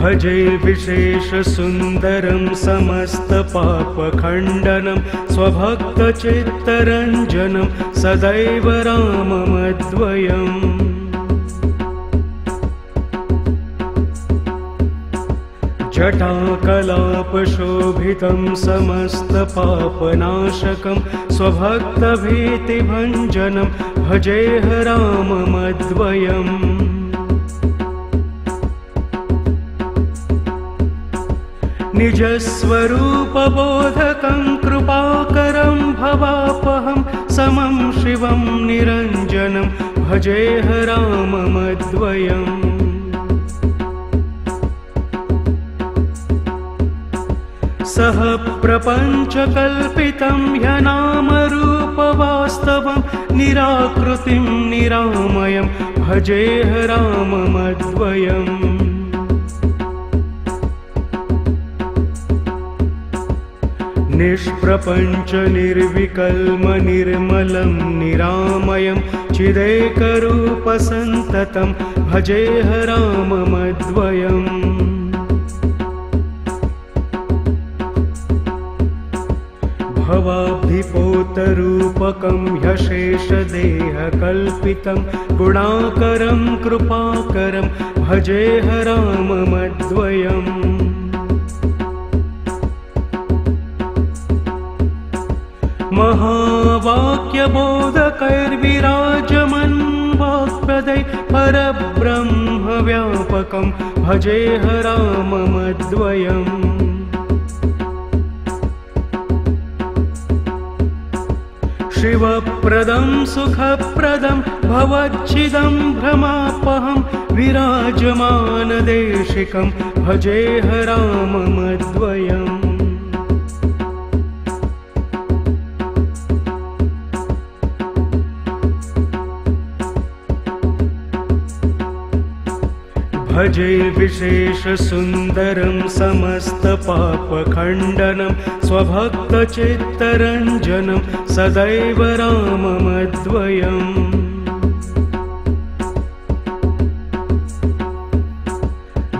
भजे विशेषसुन्दरं समस्तपापखण्डनं स्वभक्तचित्तरञ्जनं सदैव राममद्वयम्। जटाकलापशोभितं समस्तपापनाशकं स्वभक्तभीतिभञ्जनं भजेह राममद्वयम्। निजस्वरूपबोधकं कृपाकरं भवापहं समं शिवं निरञ्जनं भजेह राममद्वयम्। सह प्रपञ्चकल्पितं ह्यनामरूपवास्तवं निराकृतिं निरामयं भजेह राममद्वयम्। निष्प्रपञ्च निर्विकल्म निर्मलं निरामयं चिदेकरूपसन्ततं भजेह राममद्वयम्। भवाब्धिपोतरूपकं ह्यशेषदेहकल्पितं गुणाकरं कृपाकरं भजेह राममद्वयम्। महावाक्यबोधकैर्विराजमन् वाक्पदै परब्रह्मव्यापकं भजेह राममद्वयम्। शिवप्रदं सुखप्रदं भवच्छिदं भ्रमापहं विराजमानदेशिकं भजेह राममद्वयम्। भजे विशेषसुन्दरं समस्तपापखण्डनं स्वभक्तचित्तरञ्जनं सदैव राममद्वयम्।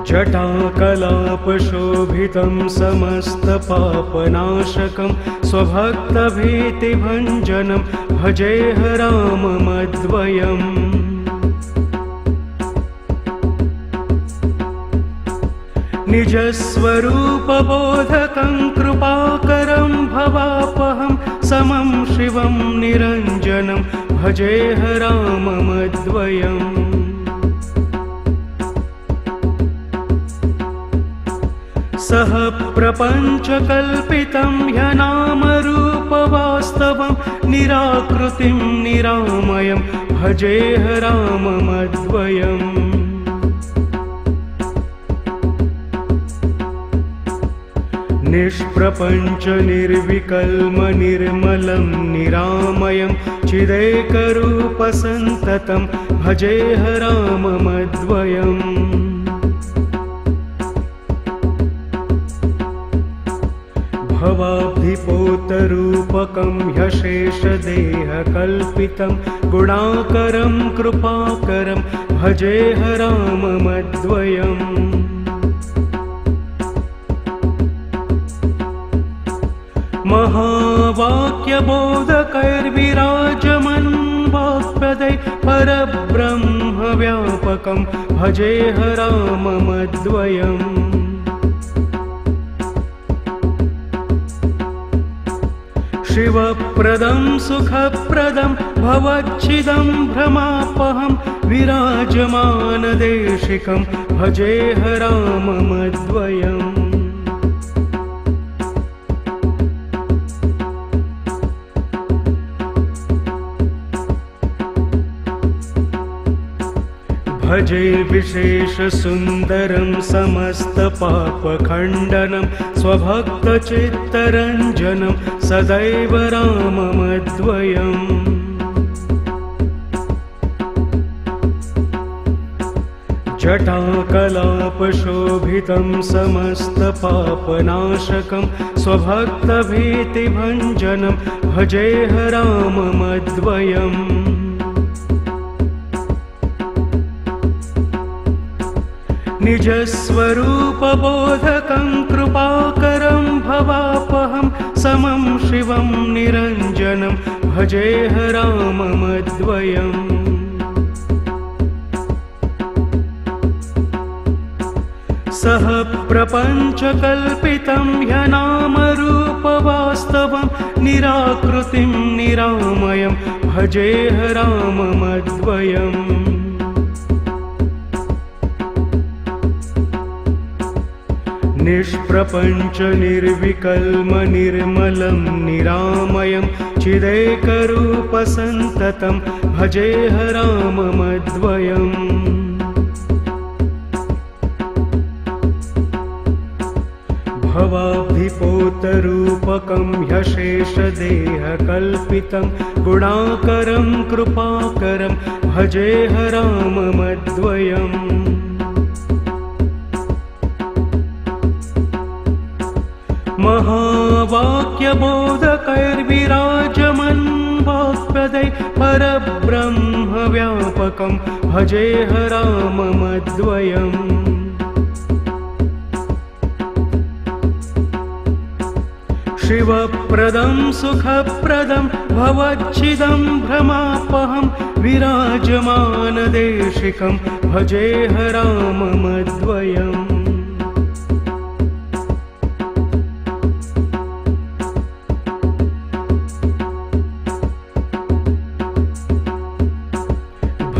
जटाकलापशोभितं समस्तपापनाशकं स्वभक्तभीतिभञ्जनं भजेह राममद्वयम्। निजस्वरूपबोधकं कृपाकरं भवापहं समं शिवं निरञ्जनं भजेह राममद्वयम्। सह प्रपञ्चकल्पितं ह्यनामरूपवास्तवं निराकृतिं निरामयं भजेह राममद्वयम्। निष्प्रपञ्च निर्विकल्म निर्मलं निरामयं चिदेकरूपसन्ततं भजेह राममद्वयम्। भवाब्धिपोतरूपकं ह्यशेषदेहकल्पितं गुणाकरं कृपाकरं भजेह राममद्वयम्। महावाक्यबोधकैर्विराजमन् वाक्पदै परब्रह्मव्यापकं भजेह राममद्वयम्। शिवप्रदं सुखप्रदं भवच्छिदं भ्रमापहं विराजमानदेशिकं भजेह राममद्वयम्। भजे विशेषसुन्दरं समस्तपापखण्डनं स्वभक्तचित्तरञ्जनं सदैव राममद्वयम्। जटाकलापशोभितं समस्तपापनाशकं स्वभक्तभीतिभञ्जनं भजेह राममद्वयम्। निजस्वरूपबोधकं कृपाकरं भवापहं समं शिवं निरञ्जनं भजेह राममद्वयम् सह प्रपञ्चकल्पितं ह्यनामरूपवास्तवं निराकृतिं निरामयं भजेह राममद्वयम् निष्प्रपञ्च निर्विकल्म निर्मलं निरामयं चिदेकरूपसन्ततं भजेह राममद्वयम् भवाब्धिपोतरूपकं ह्यशेषदेहकल्पितं गुणाकरं कृपाकरं भजेह राममद्वयम् महावाक्यबोधकैर्विराजमन् वाक्पदै परब्रह्मव्यापकं भजेह राममद्वयम् शिवप्रदं सुखप्रदं भवच्छिदं भ्रमापहं विराजमानदेशिकं भजेह राममद्वयम्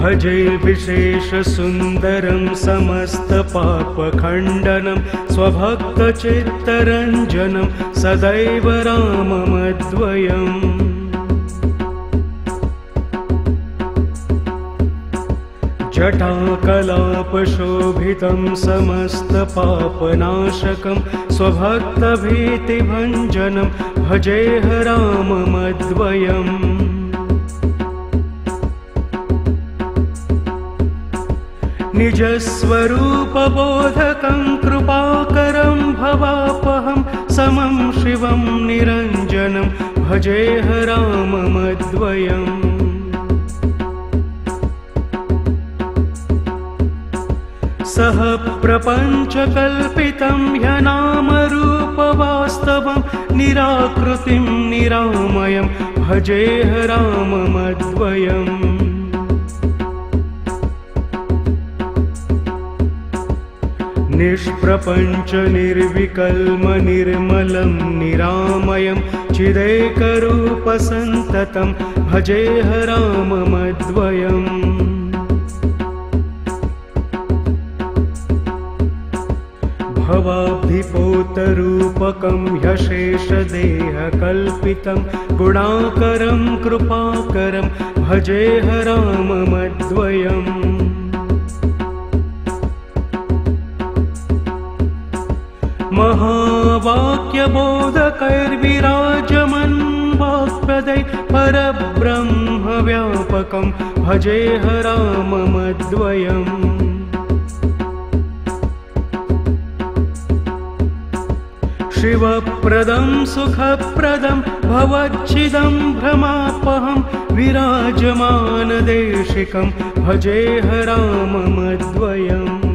भजे विशेषसुन्दरं समस्तपापखण्डनं स्वभक्तचित्तरञ्जनं सदैव राममद्वयम् जटाकलापशोभितं समस्तपापनाशकं स्वभक्तभीतिभञ्जनं भजेह राममद्वयम् निजस्वरूपबोधकं कृपाकरं भवापहं समं शिवं निरञ्जनं भजेह राममद्वयम् सह प्रपञ्चकल्पितं ह्यनामरूपवास्तवं निराकृतिं निरामयं भजेह राममद्वयम् निष्प्रपञ्च निर्विकल्म निर्मलं निरामयं चिदेकरूपसन्ततं भजेह राममद्वयम् भवाब्धिपोतरूपकं ह्यशेषदेहकल्पितं गुणाकरं कृपाकरं भजेह राममद्वयम् महावाक्यबोधकैर्विराजमन् वाक्पदै परब्रह्मव्यापकं भजेह राममद्वयम् शिवप्रदं सुखप्रदं भवच्छिदं भ्रमापहं विराजमानदेशिकं भजेह राममद्वयम्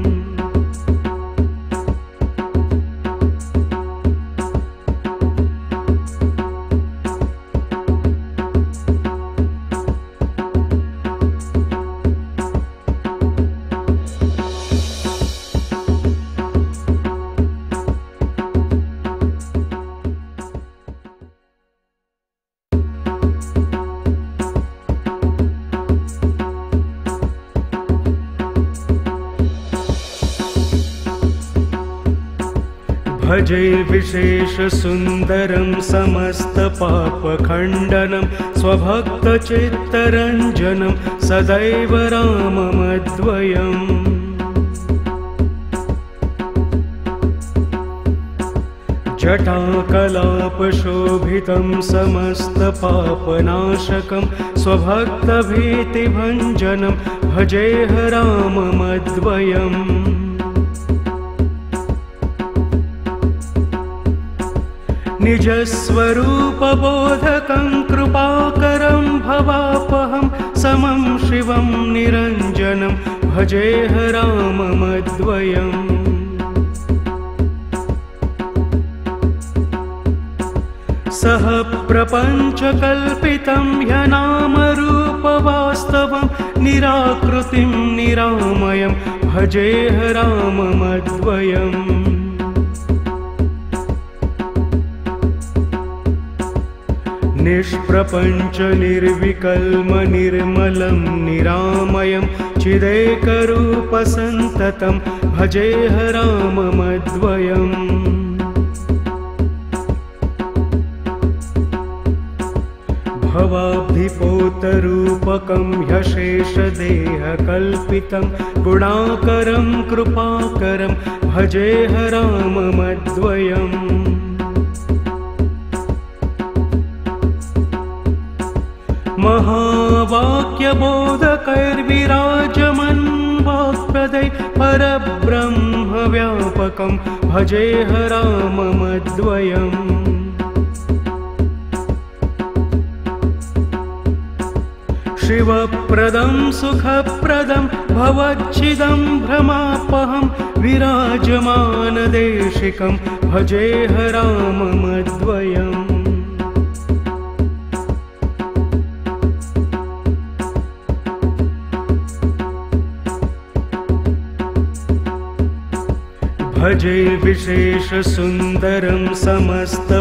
भजे विशेषसुन्दरं समस्तपापखण्डनं स्वभक्तचित्तरञ्जनं सदैव राममद्वयम् जटाकलापशोभितं समस्तपापनाशकं स्वभक्तभीतिभञ्जनं भजेह राममद्वयम् निजस्वरूपबोधकं कृपाकरं भवापहं समं शिवं निरञ्जनं भजेह राममद्वयम् सह प्रपञ्चकल्पितं ह्यनामरूपवास्तवं निराकृतिं निरामयं भजेह राममद्वयम् निष्प्रपञ्च निर्विकल्म निर्मलं निरामयं चिदेकरूपसन्ततं भजेह राममद्वयम् भवाब्धिपोतरूपकं ह्यशेषदेहकल्पितं गुणाकरं कृपाकरं भजेह राममद्वयम् महावाक्यबोधकैर्विराजमन् वाक्प्रदै परब्रह्मव्यापकं भजेह राममद्वयम् शिवप्रदं सुखप्रदं भवच्छिदं भ्रमापहं विराजमानदेशिकं भजेह राममद्वयम् भजे विशेषसुन्दरं समस्तपापखण्डनं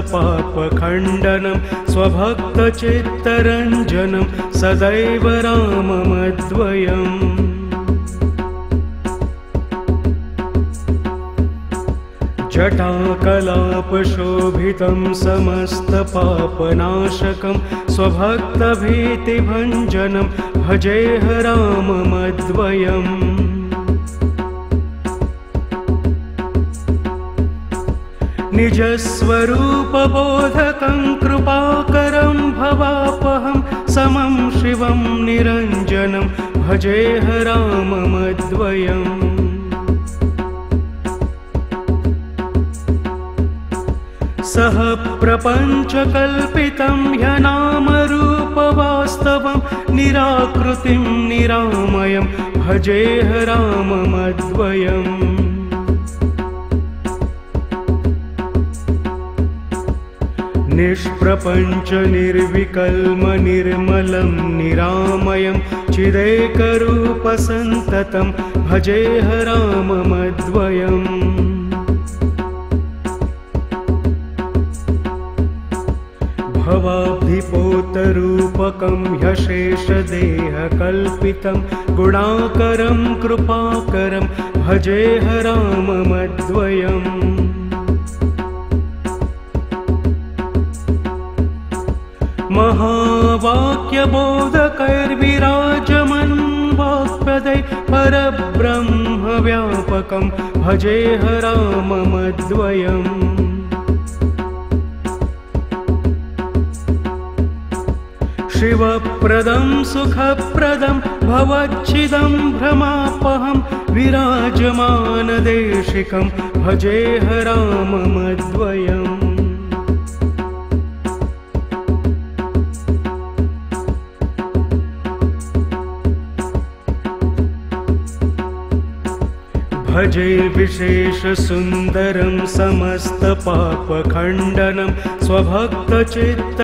स्वभक्तचित्तरञ्जनं सदैव राममद्वयम् जटाकलापशोभितं समस्तपापनाशकं स्वभक्तभीतिभञ्जनं भजेह राममद्वयम् निजस्वरूपबोधकं कृपाकरं भवापहं समं शिवं निरञ्जनं भजेह राममद्वयम् सह प्रपञ्चकल्पितं ह्यनामरूपवास्तवं निराकृतिं निरामयं भजेह राममद्वयम् निष्प्रपञ्च निर्विकल्म निर्मलं निरामयं चिदेकरूपसन्ततं भजेह राममद्वयम् भवाब्धिपोतरूपकं ह्यशेषदेहकल्पितं गुणाकरं कृपाकरं भजेह राममद्वयम् महावाक्यबोधकैर्विराजमन् वाक्प्रदै परब्रह्मव्यापकं भजेह राममद्वयम् शिवप्रदं सुखप्रदं भवच्छिदं भ्रमापहं विराजमानदेशिकं भजेह राममद्वयम् भजे विशेषसुन्दरं समस्तपापखण्डनं स्वभक्तचित्त